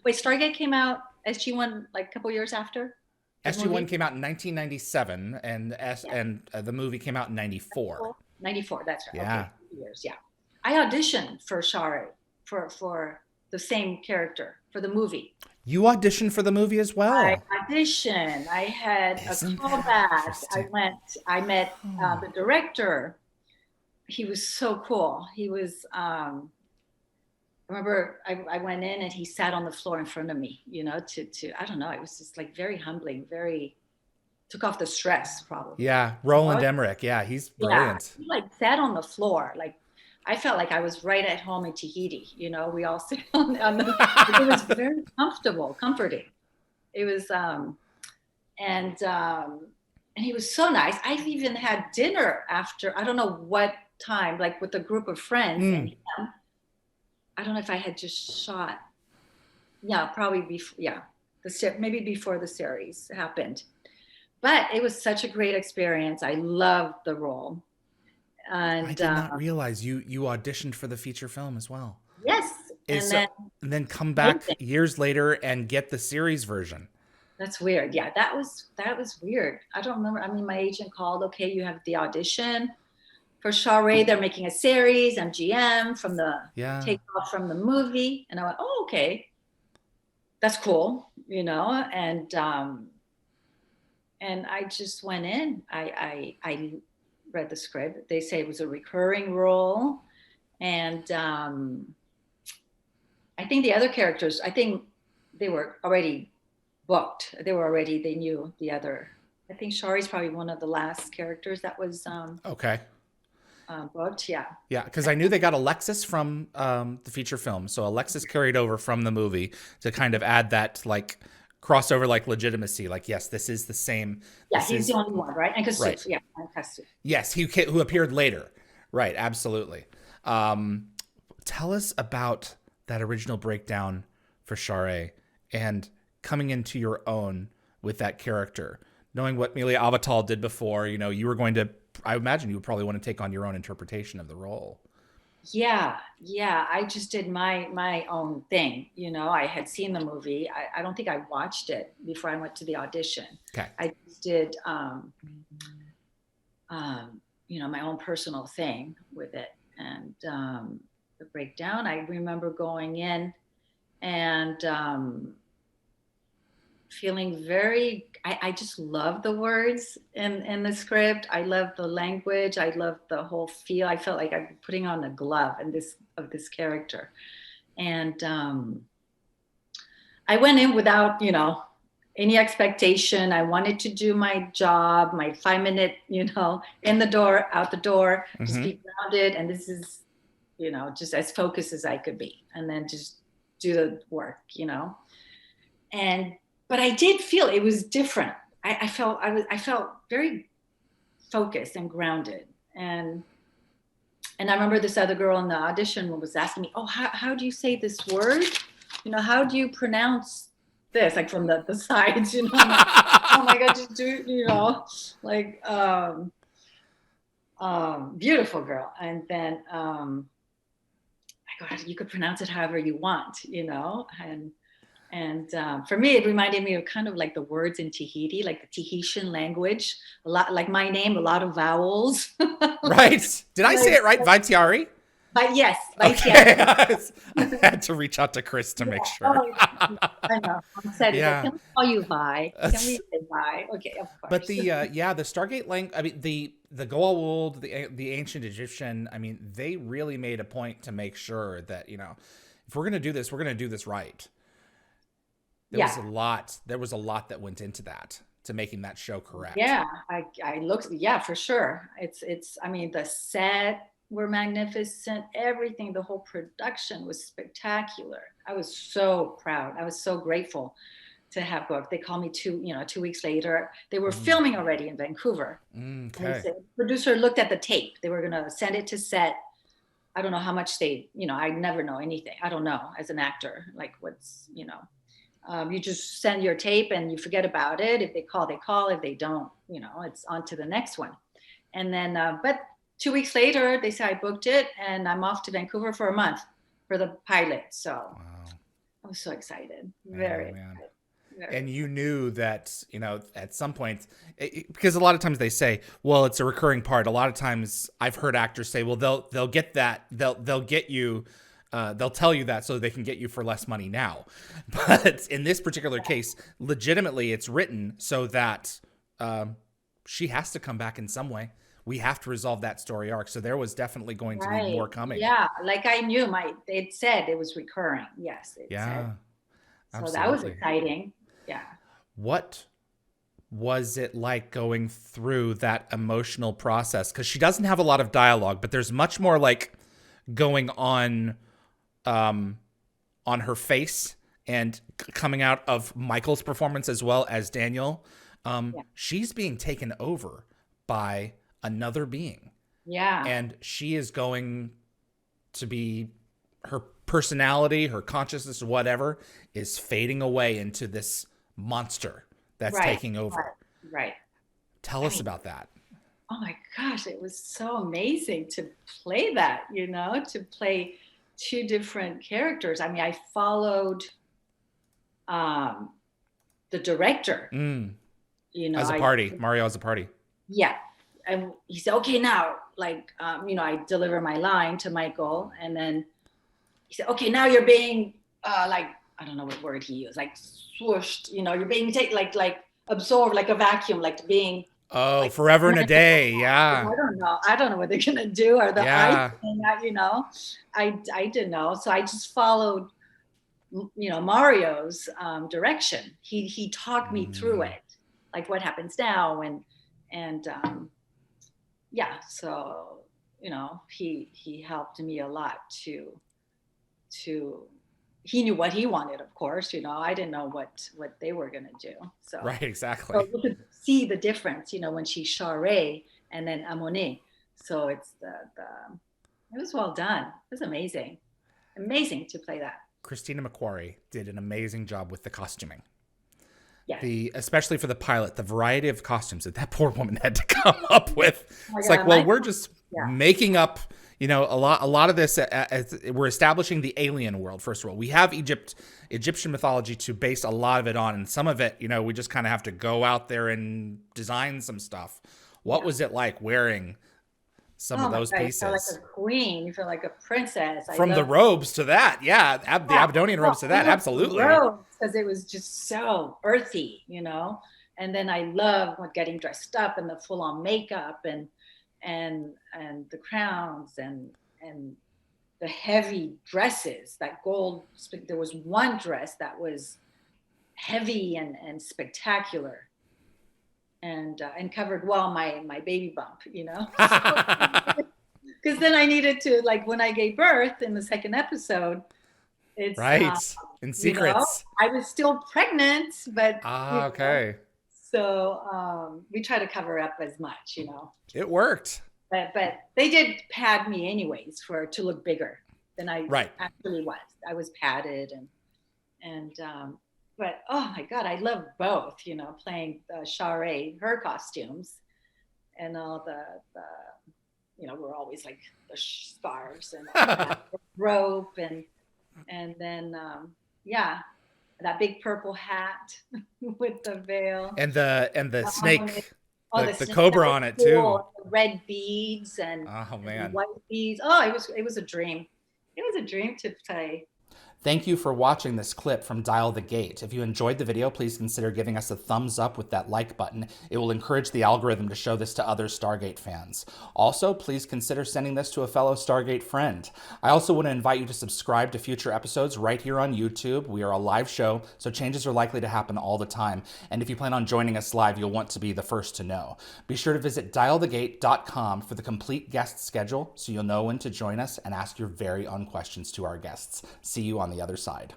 Wait, Stargate came out SG-1 like a couple years after the SG-1 movie? came out in 1997, and Yeah, the movie came out in 94. 94. That's right. Okay, Yeah. 2 years. Yeah, I auditioned for Sha're for the same character for the movie. You auditioned for the movie as I well. auditioned. I had a Isn't that callback. I interesting? went. I met Oh. the director. He was so cool. He was. I remember I went in and he sat on the floor in front of me. To I don't know. It was just like very humbling. Very took off the stress probably. Yeah, You know? Roland Emmerich. Yeah, he's Yeah. brilliant. He like sat on the floor. Like I felt like I was right at home in Tahiti. We all sit on the. It was very comfortable, comforting. It was and and he was so nice. I've even had dinner after I don't know what time, like with a group of friends, and Mm. him. I don't know if I had just shot. Yeah, probably before. Yeah, maybe before the series happened. But it was such a great experience. I loved the role, I and did not realize you auditioned for the feature film as well. yes, Is and so, then and then come back amazing. years later and get the series version. That's weird. Yeah, that was weird. I don't remember. I mean, my agent called. Okay, you have the audition for Sha're. They're making a series. I'm GM from the Yeah. takeoff from the movie, and I went, oh, okay, that's cool, and I just went in. I read the script. They say it was a recurring role, and I think the other characters. I think they were already booked. They knew the other. I think Shari's probably one of the last characters that was Okay. booked. Yeah. Yeah, because I knew they got Alexis from the feature film, so Alexis carried over from the movie to kind of add that like crossover, like legitimacy. Like, yes, this is the same. Yeah, This he's the is only one, right? And right. Kasuf, yeah, and Kasuf. Yes, who appeared later. Right, absolutely. Um, Tell us about that original breakdown for Sha're and coming into your own with that character, knowing what Melia Avatal did before. You were going to. I imagine you would probably want to take on your own interpretation of the role. Yeah, yeah. I just did my own thing. I had seen the movie. I don't think I watched it before I went to the audition. Okay. I just did my own personal thing with it. And the breakdown, I remember going in and feeling I just love the words in the script. I love the language. I love the whole feel. I felt like I'm putting on a glove of this character. And I went in without, any expectation. I wanted to do my job, my 5 minute, in the door, out the door, just Mm-hmm. be grounded. And this is, just as focused as I could be. And then just do the work. And but I did feel it was different. I felt very focused and grounded. And I remember this other girl in the audition was asking me, "Oh, how do you say this word? How do you pronounce this?" Like from the sides, I'm like, "Oh my God, just do like beautiful girl." And then I go, "You could pronounce it however you want. And for me, it reminded me of kind of like the words in Tahiti, like the Tahitian language. A lot like my name, a lot of vowels. Right? Did I say like, it right? Vaitiare? but yes, Vaitiare. Okay. I had to reach out to Chris to Yeah. make sure. Oh, I know. I'm sad. He's like, Yeah. can we call you Vi? Can we say Vi? Okay, of But course. the Stargate language. I mean the Goa'uld, the ancient Egyptian. I mean, they really made a point to make sure that if we're gonna do this, we're gonna do this right. There was Yeah, a lot. There was a lot that went into that to making that show correct. yeah. I looked. Yeah, for sure. It's. I mean, the set were magnificent. Everything, the whole production was spectacular. I was so proud. I was so grateful to have booked. They called me 2 weeks later. They were Mm. filming already in Vancouver. And they Okay. said, producer looked at the tape. They were gonna send it to set. I don't know how much I never know anything. I don't know as an actor, like you just send your tape and you forget about it. If they call, they call. If they don't, it's on to the next one. And then, but 2 weeks later, they say I booked it and I'm off to Vancouver for a month for the pilot. So Wow. I I was so excited, Oh very man. excited, very And you excited. knew that, at some point, because a lot of times they say, well, it's a recurring part. A lot of times I've heard actors say, well, they'll get that, they'll get you, they'll tell you that so they can get you for less money now. But in this particular case, legitimately, it's written so that she has to come back in some way. We have to resolve that story arc. So there was definitely going to be Right. more coming. Yeah. Like I knew it said it was recurring. Yes, it said. Yeah, So that was absolutely. exciting. Yeah. What was it like going through that emotional process? Because she doesn't have a lot of dialogue, but there's much more like going um, on her face and coming out of Michael's performance as well as Daniel. Yeah. She's being taken over by another being, Yeah. and she is going to be, her personality, her consciousness, whatever, is fading away into this monster that's Right. taking over. Right. Right. Tell I us mean, about that. oh my gosh, it was so amazing to play that, to play two different characters. I mean, I followed um, the director, Mm. As a I, party, Mario as a party. yeah. And he said, okay, now, like, I deliver my line to Michael. And then he said, okay, now you're being like, I don't know what word he used, like swooshed, you're being taken, like absorbed, like a vacuum, like being Oh, like forever and a day. Yeah. I don't know what they're gonna do. Or the eyes Yeah. thing, I didn't know. So I just followed, Mario's direction. He talked me through Mm. it, like what happens now, and yeah. So he helped me a lot to. He knew what he wanted, of course. I didn't know what they were gonna do. So Right, exactly. so you could see the difference, when she's Sha're and then Amone. So it's it was well done. It was amazing. Amazing to play that. Christina McQuarrie did an amazing job with the costuming. Yes. Especially for the pilot, the variety of costumes that that poor woman had to come up with. Oh my It's God, like, well, we're just yeah. making up, a lot of this. We're establishing the alien world. First of all, we have Egyptian mythology to base a lot of it on, and some of it, we just kind of have to go out there and design some stuff. What Yeah. was it like wearing some Oh of my those God, you feel like pieces? a queen. You feel like a princess. I From the love robes to that, yeah, the that. Abdonian Oh, robes to I that, love the absolutely. robes because it was just so earthy. And then I love getting dressed up and the full on makeup and the crowns and the heavy dresses, that gold. There was one dress that was heavy and spectacular and covered well my baby bump. So because then I needed to, like, when I gave birth in the second episode, it's Right, in secrets. I was still pregnant, but Okay, we try to cover up as much. it worked. But they did pad me anyways to look bigger than I Right. actually was. I was padded and but oh my God, I love both. Playing Sha're, her costumes, and all we're always like the scarves and all that rope and then yeah, that big purple hat with the veil. And the snake, Oh, the snake, that cobra was on it too. cool. The red beads Oh and man. white beads. Oh, it was a dream. It was a dream to play. Thank you for watching this clip from Dial the Gate. If you enjoyed the video, please consider giving us a thumbs up with that like button. It will encourage the algorithm to show this to other Stargate fans. Also, please consider sending this to a fellow Stargate friend. I also want to invite you to subscribe to future episodes right here on YouTube. We are a live show, so changes are likely to happen all the time. And if you plan on joining us live, you'll want to be the first to know. Be sure to visit dialthegate.com for the complete guest schedule so you'll know when to join us and ask your very own questions to our guests. See you on the other side.